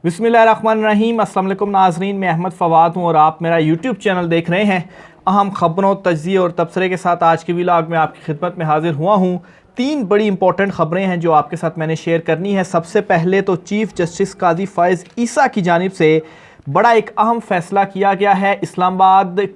बिस्मिल्लाहिर्रहमानिर्रहीम। अस्सलाम वालेकुम नाज़रीन, मैं अहमद फ़वाद हूँ और आप मेरा यूट्यूब चैनल देख रहे हैं। अहम ख़बरों, तज्ज़िये और तबसरे के साथ आज के व्लॉग में आपकी खिदमत में हाज़िर हुआ हूँ। 3 बड़ी इंपॉर्टेंट ख़बरें हैं जो आपके साथ मैंने शेयर करनी है। सबसे पहले तो चीफ़ जस्टिस काज़ी फ़ाइज़ ईसा की जानिब से बड़ा एक अहम फ़ैसला किया गया है। इस्लामाबाद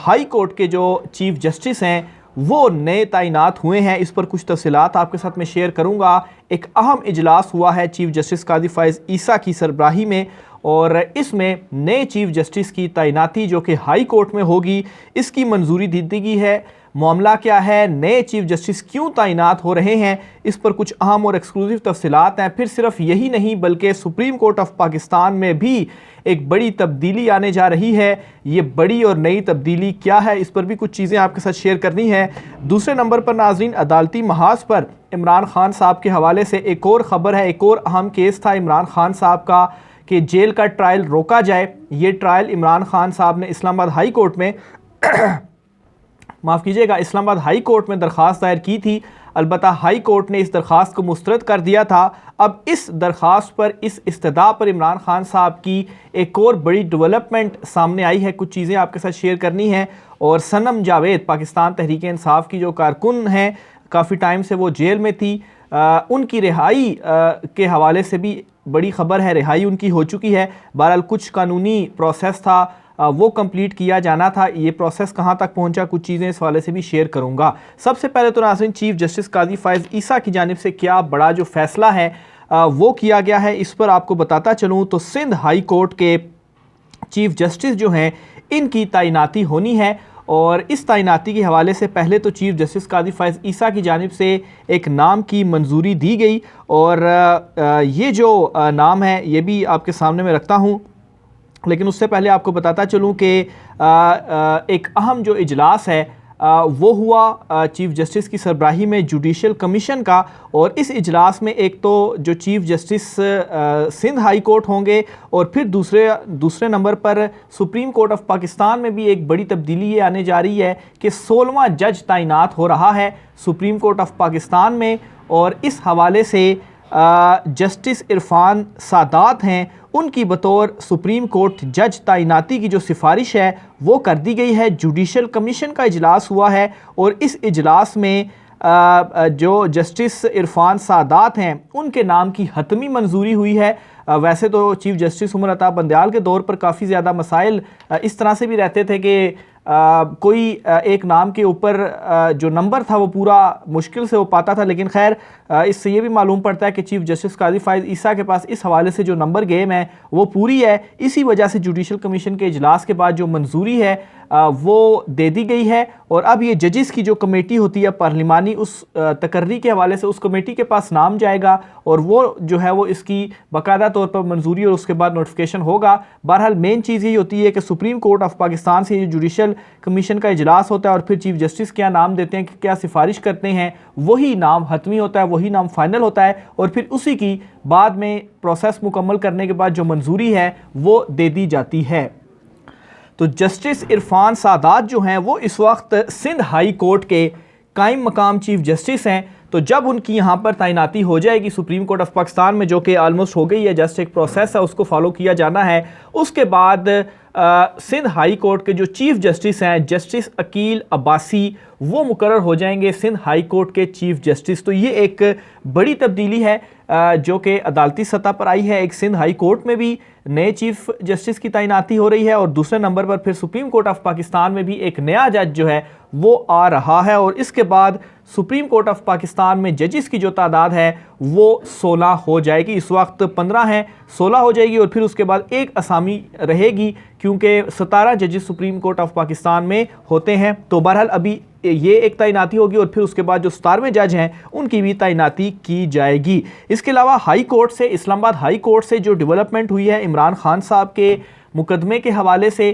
हाई कोर्ट के जो चीफ़ जस्टिस हैं वो नए तैनात हुए हैं। इस पर कुछ तफसीलात आपके साथ मैं शेयर करूंगा। एक अहम इजलास हुआ है चीफ़ जस्टिस काज़ी फ़ाइज़ ईसा की सरबराही में और इसमें नए चीफ़ जस्टिस की तैनाती जो कि हाई कोर्ट में होगी, इसकी मंजूरी दी गई है। मामला क्या है, नए चीफ़ जस्टिस क्यों तैनात हो रहे हैं, इस पर कुछ अहम और एक्सक्लूसिव तफसीलात हैं। फिर सिर्फ यही नहीं बल्कि सुप्रीम कोर्ट ऑफ पाकिस्तान में भी एक बड़ी तब्दीली आने जा रही है। ये बड़ी और नई तब्दीली क्या है, इस पर भी कुछ चीज़ें आपके साथ शेयर करनी है। दूसरे नंबर पर नाज़रीन, अदालती महाज पर इमरान खान साहब के हवाले से एक और ख़बर है। एक और अहम केस था इमरान खान साहब का कि जेल का ट्रायल रोका जाए। ये ट्रायल इमरान खान साहब ने इस्लामाबाद हाई कोर्ट में माफ़ कीजिएगा, इस्लामाबाद हाई कोर्ट में दरख्वास्त दायर की थी। अलबत्ता हाई कोर्ट ने इस दरख्वास्त को मुस्तरद कर दिया था। अब इस दरख्वास्त पर, इस इस्तदा पर इमरान खान साहब की एक और बड़ी डेवलपमेंट सामने आई है। कुछ चीज़ें आपके साथ शेयर करनी है। और सनम जावेद, पाकिस्तान तहरीक इंसाफ की जो कारकुन हैं, काफ़ी टाइम से वो जेल में थी, उनकी रिहाई के हवाले से भी बड़ी ख़बर है। रिहाई उनकी हो चुकी है। बहरहाल कुछ कानूनी प्रोसेस था, वो कंप्लीट किया जाना था। ये प्रोसेस कहाँ तक पहुँचा, कुछ चीज़ें इस वाले से भी शेयर करूँगा। सबसे पहले तो नाज़रीन, चीफ़ जस्टिस काज़ी फ़ाइज़ ईसा की जानिब से क्या बड़ा जो फ़ैसला है वो किया गया है, इस पर आपको बताता चलूँ तो सिंध हाई कोर्ट के चीफ़ जस्टिस जो हैं इनकी तैनाती होनी है। और इस तैनाती के हवाले से पहले तो चीफ़ जस्टिस काज़ी फ़ाइज़ ईसा की जानिब से एक नाम की मंजूरी दी गई और ये जो नाम है ये भी आपके सामने में रखता हूँ। लेकिन उससे पहले आपको बताता चलूँ कि एक अहम जो इजलास है वो हुआ चीफ़ जस्टिस की सरबराही में जुडिशल कमीशन का। और इस इजलास में एक तो जो chief justice Sindh high court होंगे और फिर दूसरे नंबर पर सुप्रीम कोर्ट ऑफ पाकिस्तान में भी एक बड़ी तब्दीली ये आने जा रही है कि 16वां जज तैनात हो रहा है सुप्रीम कोर्ट ऑफ पाकिस्तान में। और इस हवाले से जस्टिस इरफान सादात हैं, उनकी बतौर सुप्रीम कोर्ट जज तैनाती की जो सिफारिश है वो कर दी गई है। जुडिशल कमीशन का इजलास हुआ है और इस इजलास में जो जस्टिस इरफान सादात हैं उनके नाम की हतमी मंजूरी हुई है। वैसे तो चीफ़ जस्टिस उमर अता बंदयाल के दौर पर काफ़ी ज़्यादा मसाइल इस तरह से भी रहते थे कि कोई एक नाम के ऊपर जो नंबर था वो पूरा मुश्किल से हो पाता था। लेकिन खैर इससे ये भी मालूम पड़ता है कि चीफ़ जस्टिस काज़ी फ़ाइज़ ईसा के पास इस हवाले से जो नंबर गेम है वो पूरी है। इसी वजह से जुडिशल कमीशन के इजलास के बाद जो मंजूरी है वो दे दी गई है। और अब ये जजिस की जो कमेटी होती है पार्लिमानी, उस तकर्री के हवाले से उस कमेटी के पास नाम जाएगा और वो जो है वो इसकी बाकायदा तौर पर मंजूरी और उसके बाद नोटिफिकेशन होगा। बहरहाल मेन चीज़ यही होती है कि सुप्रीम कोर्ट ऑफ पाकिस्तान से ये जुडिशल कमीशन का इजलास होता है और फिर चीफ़ जस्टिस क्या नाम देते हैं, कि क्या सिफारिश करते हैं, वही नाम हतमी होता है, वही नाम फाइनल होता है। और फिर उसी की बाद में प्रोसेस मुकम्मल करने के बाद जो मंजूरी है वो दे दी जाती है। तो जस्टिस इरफान सादात जो हैं वो इस वक्त सिंध हाई कोर्ट के कायम मकाम चीफ़ जस्टिस हैं। तो जब उनकी यहाँ पर तैनाती हो जाएगी सुप्रीम कोर्ट ऑफ पाकिस्तान में, जो कि आलमोस्ट हो गई है, जस्ट एक प्रोसेस है उसको फॉलो किया जाना है, उसके बाद सिंध हाई कोर्ट के जो चीफ़ जस्टिस हैं जस्टिस अकील अब्बासी वो मुकर्रर हो जाएंगे सिंध हाई कोर्ट के चीफ़ जस्टिस। तो ये एक बड़ी तब्दीली है जो कि अदालती सतह पर आई है। एक सिंध हाई कोर्ट में भी नए चीफ़ जस्टिस की तैनाती हो रही है और दूसरे नंबर पर फिर सुप्रीम कोर्ट ऑफ पाकिस्तान में भी एक नया जज जो है वो आ रहा है। और इसके बाद सुप्रीम कोर्ट ऑफ पाकिस्तान में जजिस की जो तादाद है वो 16 हो जाएगी। इस वक्त 15 हैं, 16 हो जाएगी और फिर उसके बाद एक असामी रहेगी क्योंकि 17 जजिस सुप्रीम कोर्ट ऑफ पाकिस्तान में होते हैं। तो बहरहाल अभी ये एक तैनाती होगी और फिर उसके बाद जो 17वें जज हैं उनकी भी तैनाती की जाएगी। इसके अलावा हाई कोर्ट से, इस्लामाबाद हाई कोर्ट से जो डेवलपमेंट हुई है इमरान खान साहब के मुकदमे के हवाले से,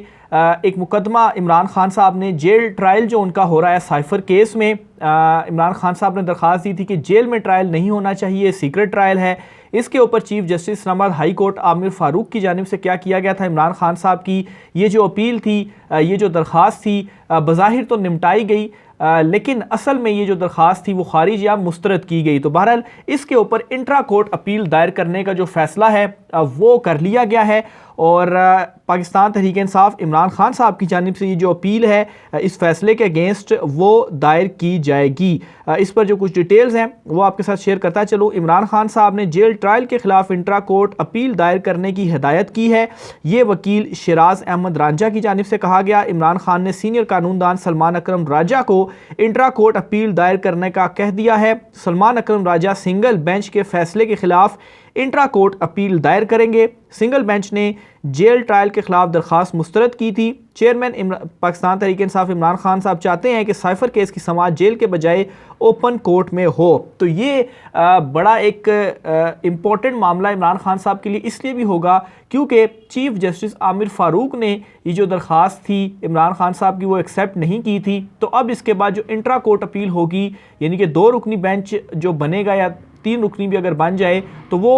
एक मुकदमा इमरान खान साहब ने, जेल ट्रायल जो उनका हो रहा है साइफर केस में, इमरान खान साहब ने दरख्वास्त दी थी कि जेल में ट्रायल नहीं होना चाहिए, सीक्रेट ट्रायल है। इसके ऊपर chief justice Islamabad high court Aamir Farooq की जानिब से क्या किया गया था, इमरान खान साहब की ये जो अपील थी, ये जो दरख्वास्त थी, बज़ाहिर तो निपटाई गई, लेकिन असल में ये जो दरख्वास्त थी वो खारिज या मुस्तरद की गई। तो बहरहाल इसके ऊपर इंट्रा कोर्ट अपील दायर करने का जो फैसला है वो कर लिया गया है और पाकिस्तान तहरीक इंसाफ इमरान खान साहब की जानिब से ये जो अपील है इस फैसले के अगेंस्ट वो दायर की जाएगी। इस पर जो कुछ डिटेल्स हैं वो आपके साथ शेयर करता चलो। इमरान खान साहब ने जेल ट्रायल के खिलाफ इंट्रा कोर्ट अपील दायर करने की हिदायत की है। ये वकील शिराज अहमद रांझा की जानिब से कहा गया। इमरान खान ने सीनियर कानूनदान सलमान अकरम राजा को इंट्रा कोर्ट अपील दायर करने का कह दिया है। सलमान अकरम राजा सिंगल बेंच के फैसले के खिलाफ इंट्रा कोर्ट अपील दायर करेंगे। सिंगल बेंच ने जेल ट्रायल के खिलाफ दरख्वास्त मुस्तरद की थी। चेयरमैन पाकिस्तान तहरीक इंसाफ इमरान खान साहब चाहते हैं कि साइफर केस की समाअत जेल के बजाय ओपन कोर्ट में हो। तो ये बड़ा एक इम्पॉर्टेंट मामला इमरान खान साहब के लिए इसलिए भी होगा क्योंकि चीफ जस्टिस आमिर फारूक ने ये जो दरख्वास्त थी इमरान खान साहब की वो एक्सेप्ट नहीं की थी। तो अब इसके बाद जो इंट्रा कोर्ट अपील होगी यानी कि 2 रुकनी बेंच जो बनेगा या 3 रुकनी भी अगर बन जाए तो वो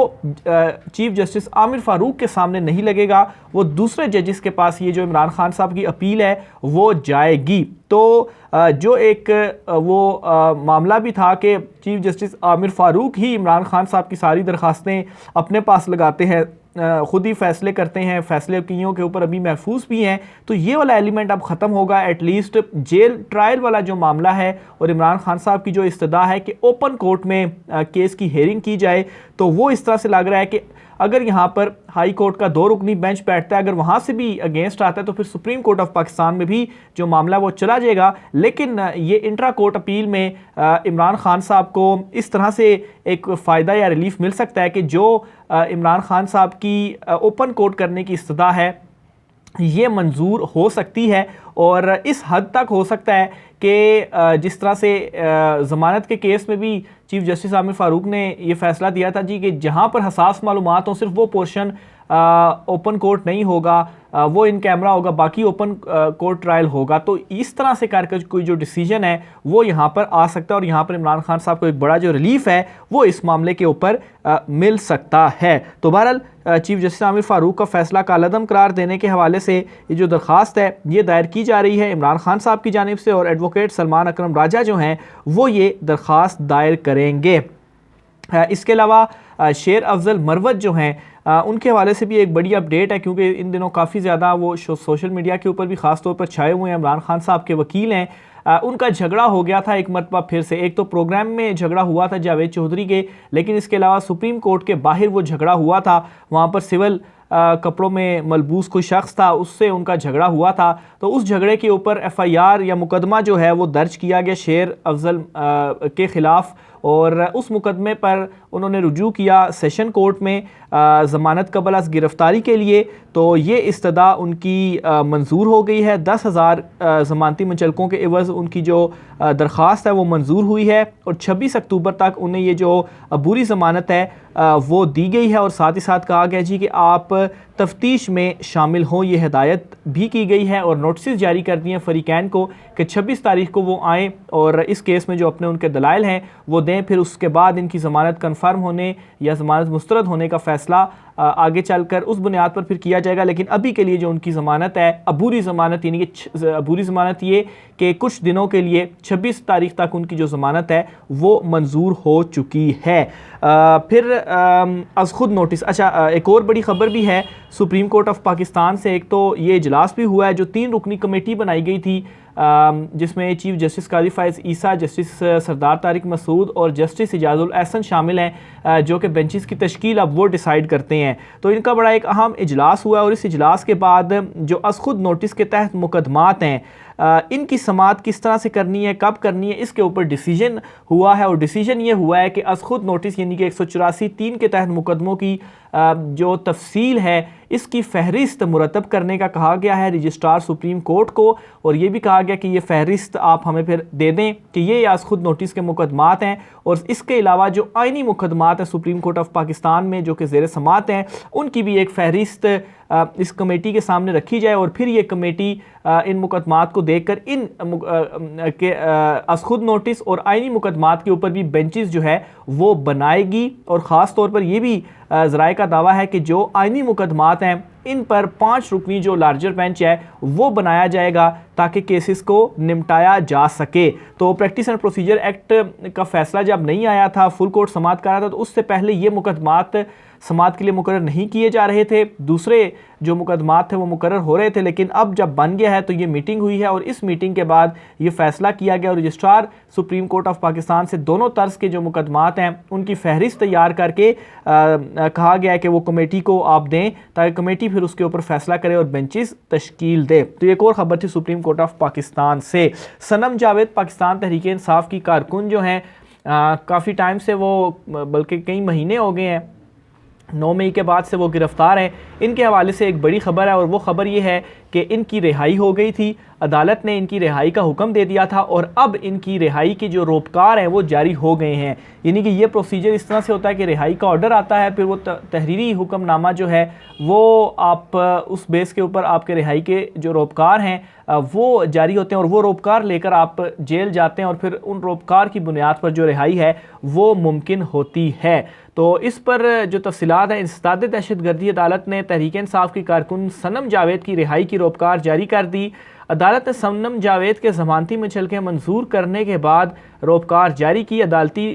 चीफ जस्टिस आमिर फारूक के सामने नहीं लगेगा, वो दूसरे जजेस के पास ये जो इमरान खान साहब की अपील है वो जाएगी। तो जो एक वो मामला भी था कि चीफ जस्टिस आमिर फारूक ही इमरान खान साहब की सारी दरखास्तें अपने पास लगाते हैं, खुद ही फैसले करते हैं, फैसले कईयों के ऊपर अभी महफूज भी हैं। तो ये वाला एलिमेंट अब ख़त्म होगा। एटलीस्ट जेल ट्रायल वाला जो मामला है और इमरान खान साहब की जो इस्तदा है कि ओपन कोर्ट में केस की हेयरिंग की जाए, तो वो इस तरह से लग रहा है कि अगर यहाँ पर हाई कोर्ट का 2 रुकनी बेंच बैठता है, अगर वहाँ से भी अगेंस्ट आता है तो फिर सुप्रीम कोर्ट ऑफ पाकिस्तान में भी जो मामला वो चला जाएगा। लेकिन ये इंट्रा कोर्ट अपील में इमरान खान साहब को इस तरह से एक फ़ायदा या रिलीफ मिल सकता है कि जो इमरान खान साहब की ओपन कोर्ट करने की इस्तदा है ये मंजूर हो सकती है। और इस हद तक हो सकता है कि जिस तरह से ज़मानत के केस में भी चीफ जस्टिस आमिर फारूक ने ये फ़ैसला दिया था जी कि जहाँ पर हसास मालूमात हों सिर्फ वो पोर्शन ओपन कोर्ट नहीं होगा, वो इन कैमरा होगा, बाकी ओपन कोर्ट ट्रायल होगा। तो इस तरह से करके कोई जो डिसीजन है वो यहाँ पर आ सकता है और यहाँ पर इमरान खान साहब को एक बड़ा जो रिलीफ है वो इस मामले के ऊपर मिल सकता है। तो बहरहाल चीफ जस्टिस आमिर फारूक का फैसला कालअदम करार देने के हवाले से ये जो दरख्वास्त है ये दायर की जा रही है इमरान खान साहब की जानिब से और एडवोकेट सलमान अकरम राजा जो हैं वो ये दरख्वास्त दायर करेंगे। इसके अलावा शेर अफजल मरवत जो हैं उनके हवाले से भी एक बड़ी अपडेट है क्योंकि इन दिनों काफ़ी ज़्यादा वो सोशल मीडिया के ऊपर भी ख़ास तौर पर छाए हुए हैं। इमरान खान साहब के वकील हैं, उनका झगड़ा हो गया था एक मरतबा फिर से। एक तो प्रोग्राम में झगड़ा हुआ था जावेद चौधरी के, लेकिन इसके अलावा सुप्रीम कोर्ट के बाहर वो झगड़ा हुआ था। वहाँ पर सिविल कपड़ों में मलबूस कोई शख्स था, उससे उनका झगड़ा हुआ था। तो उस झगड़े के ऊपर FIR या मुकदमा जो है वो दर्ज किया गया शेर अफजल के ख़िलाफ़ और उस मुकदमे पर उन्होंने रुजू किया सेशन कोर्ट में ज़मानत कबल अज़ गिरफ़्तारी के लिए। तो ये इस्तदा उनकी मंजूर हो गई है। 10,000 ज़मानती मुचलकों के एवज़ उनकी जो दरख्वास्त है वो मंजूर हुई है और 26 अक्टूबर तक उन्हें ये जो अबूरी ज़मानत है वो दी गई है। और साथ ही साथ कहा गया जी कि आप तफ्तीश में शामिल हों, ये हिदायत भी की गई है और नोटिस जारी कर दिए हैं फ़रीक़ैन को कि 26 तारीख को वो आएँ और इस केस में जो अपने उनके दलाइल हैं वो दें। फिर उसके बाद इनकी ज़मानत कन्फर्म होने या ज़मानत मुस्तरद होने का फ़ैसला आगे चलकर उस बुनियाद पर फिर किया जाएगा। लेकिन अभी के लिए जो उनकी ज़मानत है अबूरी ज़मानत, यानी कि अबूरी ज़मानत ये कि कुछ दिनों के लिए 26 तारीख तक उनकी जो ज़मानत है वो मंजूर हो चुकी है। फिर अज़ खुद नोटिस, अच्छा एक और बड़ी ख़बर भी है सुप्रीम कोर्ट ऑफ पाकिस्तान से। एक तो ये इजलास भी हुआ है जो 3 रुकनी कमेटी बनाई गई थी जिसमें चीफ जस्टिस काजी फ़ाइज़ ईसा, जस्टिस सरदार तारिक मसूद और जस्टिस इजाज़ुल एहसन शामिल हैं जो कि बेंचेस की तश्कील अब वो डिसाइड करते हैं। तो इनका बड़ा एक अहम इजलास हुआ और इस इजलास के बाद जो अज़ खुद नोटिस के तहत मुकदमात हैं इनकी समाअत किस तरह से करनी है, कब करनी है, इसके ऊपर डिसीजन हुआ है। और डिसीजन ये हुआ है कि अज़ खुद नोटिस यानी कि 184(3) के तहत मुकदमों की जो तफसील है इसकी फहरिस्त मुरतब करने का कहा गया है रजिस्ट्रार सुप्रीम कोर्ट को। और ये भी कहा गया कि ये फहरिस्त आप हमें फिर दे दें कि ये अज़ खुद नोटिस के मुकदमात हैं। और इसके अलावा जो आइनी मुकदमात हैं सुप्रीम कोर्ट ऑफ पाकिस्तान में जो कि ज़ेर समाअत हैं उनकी भी एक फहरिस्त इस कमेटी के सामने रखी जाए और फिर ये कमेटी इन मुकदमात को देखकर इन के अज़ खुद नोटिस और आइनी मुकदमात के ऊपर भी बेंचेस जो है वो बनाएगी। और ख़ास तौर पर ये भी ज़राए का दावा है कि जो आइनी मुकदमात हैं इन पर 5 रुकनी जो लार्जर बेंच है वो बनाया जाएगा ताकि केसेस को निपटाया जा सके। तो प्रैक्टिस एंड प्रोसीजर एक्ट का फैसला जब नहीं आया था, फुल कोर्ट समाअत कर रहा था, तो उससे पहले ये मुकदमात समाअत के लिए मुकर्रर नहीं किए जा रहे थे, दूसरे जो मुकदमात थे वो मुकर्रर हो रहे थे। लेकिन अब जब बन गया है तो ये मीटिंग हुई है और इस मीटिंग के बाद ये फैसला किया गया और registrar supreme court of Pakistan से दोनों तर्ज के जो मुकदमात हैं उनकी फहरिस्त तैयार करके कहा गया है कि वो कमेटी को आप दें ताकि कमेटी फिर उसके ऊपर फैसला करे और बेंचेस तश्कील दे। तो एक और ख़बर थी सुप्रीम कोर्ट ऑफ पाकिस्तान से। सनम जावेद पाकिस्तान तहरीक इंसाफ की कारकुन जो हैं काफ़ी टाइम से वो, बल्कि कई महीने हो गए हैं, 9 मई के बाद से वो गिरफ़्तार हैं। इनके हवाले से एक बड़ी ख़बर है और वो ख़बर ये है कि इनकी रिहाई हो गई थी, अदालत ने इनकी रिहाई का हुक्म दे दिया था और अब इनकी रिहाई के जो रोपकार हैं वो जारी हो गए हैं। यानी कि ये प्रोसीजर इस तरह से होता है कि रिहाई का ऑर्डर आता है, फिर वो तहरीरी हुक्मनामा जो है वो आप उस बेस के ऊपर आपके रिहाई के जो रोपकार हैं वो जारी होते हैं और वो रोपकार लेकर आप जेल जाते हैं और फिर उन रोपकार की बुनियाद पर जो रिहाई है वो मुमकिन होती है। तो इस पर जो तफसीलात हैं, इंसदाद दहशतगर्दी अदालत ने तहरीक इंसाफ की कारकुन सनम जावेद की रिहाई की रोपकार जारी कर दी। अदालत ने सनम जावेद के ज़मानती मुचलके मंजूर करने के बाद रोपकार जारी की। अदालती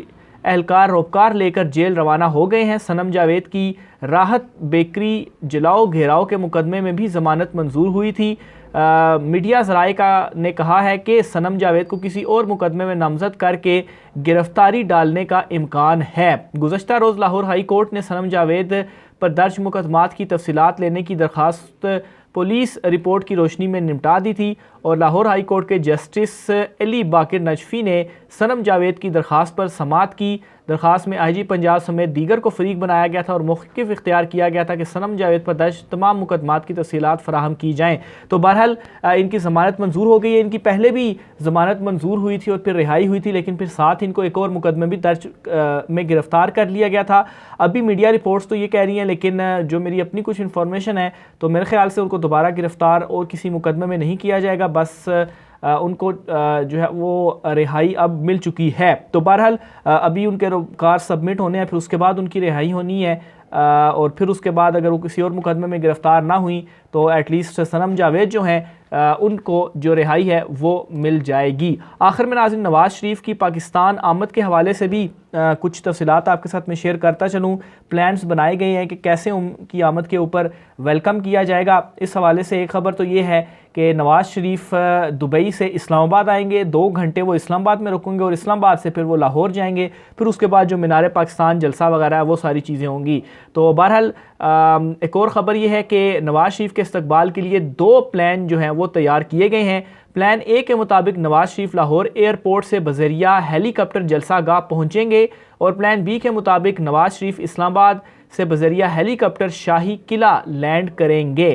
एहलकार रोपकार लेकर जेल रवाना हो गए हैं। सनम जावेद की राहत बेकरी जलाओ घेराव के मुकदमे में भी ज़मानत मंजूर हुई थी। मीडिया ज़राए का ने कहा है कि सनम जावेद को किसी और मुकदमे में नामजद करके गिरफ्तारी डालने का इम्कान है। गुज़श्ता रोज़ लाहौर हाई कोर्ट ने सनम जावेद पर दर्ज मुकदमात की तफसीलात लेने की दरख्वास्त पुलिस रिपोर्ट की रोशनी में निपटा दी थी और लाहौर हाई कोर्ट के जस्टिस अली बाकिर नजफी ने सनम जावेद की दरख्वास्त पर समाअत की। दरख्वास्त में IG पंजाब समेत दीगर को फरीक बनाया गया था और मौक़िफ़ इख्तियार किया गया था कि सनम जावेद पर दर्ज तमाम मुकदमात की तफसीलात फराहम की जाएँ। तो बहरहाल इनकी ज़मानत मंजूर हो गई है। इनकी पहले भी ज़मानत मंजूर हुई थी और फिर रिहाई हुई थी, लेकिन फिर साथ इनको एक और मुकदमे भी दर्ज में गिरफ़्तार कर लिया गया था। अभी मीडिया रिपोर्ट्स तो ये कह रही हैं, लेकिन जो मेरी अपनी कुछ इन्फॉर्मेशन है तो मेरे ख्याल से उनको दोबारा गिरफ़्तार और किसी मुकदमे में नहीं किया जाएगा, बस उनको जो है वो रिहाई अब मिल चुकी है। तो बहरहाल अभी उनके रोपकार सबमिट होने हैं, फिर उसके बाद उनकी रिहाई होनी है और फिर उसके बाद अगर वो किसी और मुकदमे में गिरफ़्तार ना हुई तो एटलीस्ट सनम जावेद जो हैं उनको जो रिहाई है वो मिल जाएगी। आखिर में नाज़रीन, नवाज़ शरीफ की पाकिस्तान आमद के हवाले से भी कुछ तफसीलात आपके साथ में शेयर करता चलूँ। प्लान्स बनाए गए हैं कि कैसे उनकी आमद के ऊपर वेलकम किया जाएगा। इस हवाले से एक ख़बर तो ये है कि नवाज़ शरीफ दुबई से इस्लामाबाद आएंगे, 2 घंटे वो इस्लामाबाद में रुकेंगे और इस्लामाबाद से फिर वो लाहौर जाएंगे, फिर उसके बाद जो मीनार पाकिस्तान जलसा वगैरह है वो सारी चीज़ें होंगी। तो बहरहाल एक और ख़बर ये है कि नवाज़ शरीफ के इस्तकबाल के लिए 2 प्लान जो हैं वो तैयार किए गए हैं। प्लान ए के मुताबिक नवाज़ शरीफ लाहौर एयरपोर्ट से बज़रिया हेलीकॉप्टर जलसा गाह पहुँचेंगे और प्लान बी के मुताबिक नवाज़ शरीफ इस्लामाबाद से बज़रिया हेलीकॉप्टर शाही किला लैंड करेंगे।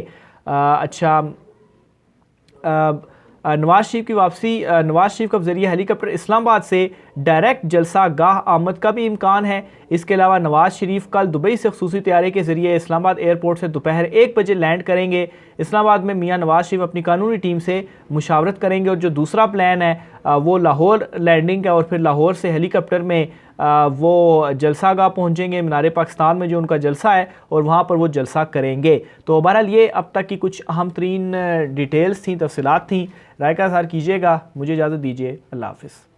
नवाज़ शरीफ की वापसी, नवाज़ शरीफ का ज़रिए हेलीकॉप्टर इस्लामाबाद से डायरेक्ट जलसा गाह आमद का भी इम्कान है। इसके अलावा नवाज़ शरीफ कल दुबई से ख़ुसूसी तैयारे के ज़रिए इस्लामाबाद एयरपोर्ट से दोपहर 1 बजे लैंड करेंगे। इस्लामाबाद में मियां नवाज़ शरीफ अपनी कानूनी टीम से मुशावरत करेंगे और जो दूसरा प्लान है वो लाहौर लैंडिंग है और फिर लाहौर से हेलीकॉप्टर में वो जलसा गाह पहुँचेंगे, मीनार पाकिस्तान में जो उनका जलसा है और वहाँ पर वो जलसा करेंगे। तो बहरहाल ये अब तक की कुछ अहम तरीन डिटेल्स थी, तफसीलात थी। राय का इज़हार कीजिएगा। मुझे इजाज़त दीजिए। अल्लाह हाफ़िज़।